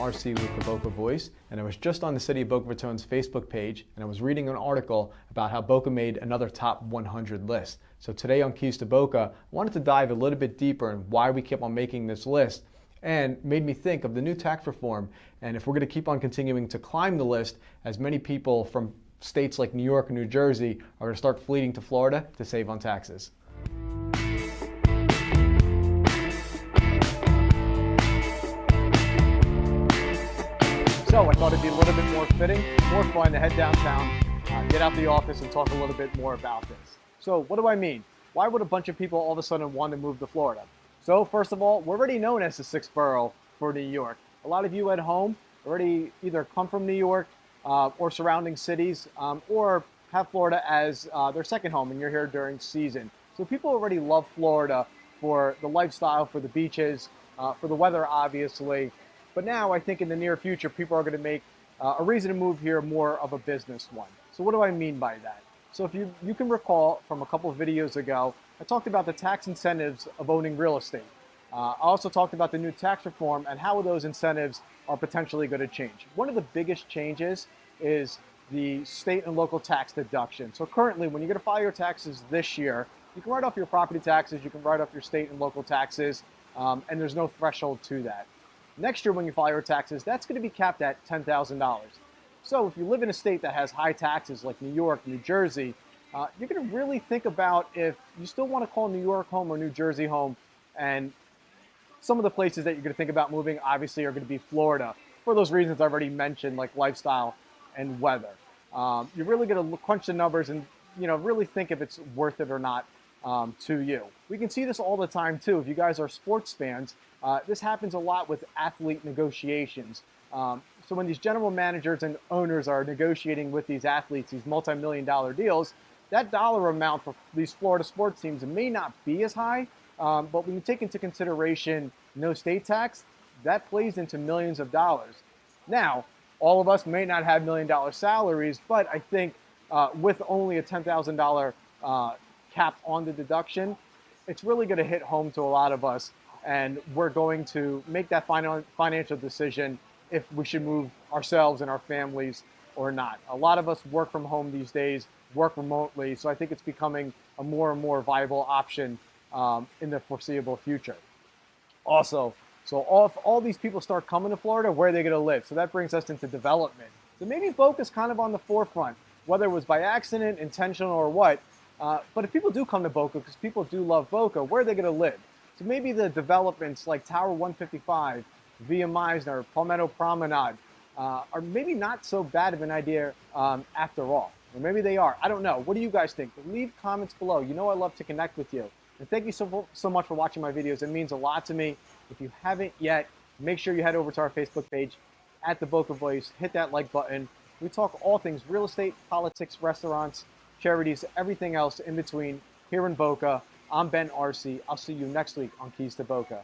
RC with the Boca Voice, and I was just on the City of Boca Raton's Facebook page, and I was reading an article about how Boca made another top 100 list. So today on Keys to Boca, I wanted to dive a little bit deeper in why we keep on making this list, and made me think of the new tax reform, and if we're going to keep on continuing to climb the list, as many people from states like New York and New Jersey are going to start fleeing to Florida to save on taxes. So I thought it'd be a little bit more fitting, more fun to head downtown, get out the office and talk a little bit more about this. So what do I mean? Why would a bunch of people all of a sudden want to move to Florida? So first of all, we're already known as the sixth borough for New York. A lot of you at home already either come from New York or surrounding cities or have Florida as their second home and you're here during season. So people already love Florida for the lifestyle, for the beaches, for the weather obviously. But now I think in the near future, people are going to make a reason to move here more of a business one. So what do I mean by that? So if you can recall from a couple of videos ago, I talked about the tax incentives of owning real estate. I also talked about the new tax reform and how those incentives are potentially going to change. One of the biggest changes is the state and local tax deduction. So currently, when you're going to file your taxes this year, you can write off your property taxes, you can write off your state and local taxes, and there's no threshold to that. Next year when you file your taxes, that's going to be capped at $10,000. So if you live in a state that has high taxes like New York, New Jersey, you're going to really think about if you still want to call New York home or New Jersey home. And some of the places that you're going to think about moving obviously are going to be Florida for those reasons I've already mentioned, like lifestyle and weather. You're really going to crunch the numbers and really think if it's worth it or not to you. We can see this all the time too. If you guys are sports fans, this happens a lot with athlete negotiations. So when these general managers and owners are negotiating with these athletes, these multi-million-dollar deals, that dollar amount for these Florida sports teams may not be as high, but when you take into consideration no state tax, that plays into millions of dollars. Now, all of us may not have million-dollar salaries, but I think with only a $10,000 cap on the deduction, it's really going to hit home to a lot of us, and we're going to make that financial decision if we should move ourselves and our families or not. A lot of us work from home these days, work remotely, so I think it's becoming a more and more viable option in the foreseeable future. Also, so if all these people start coming to Florida, where are they going to live? So that brings us into development. So maybe Boca's kind of on the forefront, whether it was by accident, intentional, or what. But if people do come to Boca, because people do love Boca, where are they going to live? So maybe the developments like Tower 155, Via Meisner, Palmetto Promenade are maybe not so bad of an idea after all. Or maybe they are. I don't know. What do you guys think? Leave comments below. You know I love to connect with you. And thank you so much for watching my videos. It means a lot to me. If you haven't yet, make sure you head over to our Facebook page at The Boca Voice. Hit that like button. We talk all things real estate, politics, restaurants, charities, everything else in between here in Boca. I'm Ben RC. I'll see you next week on Keys to Boca.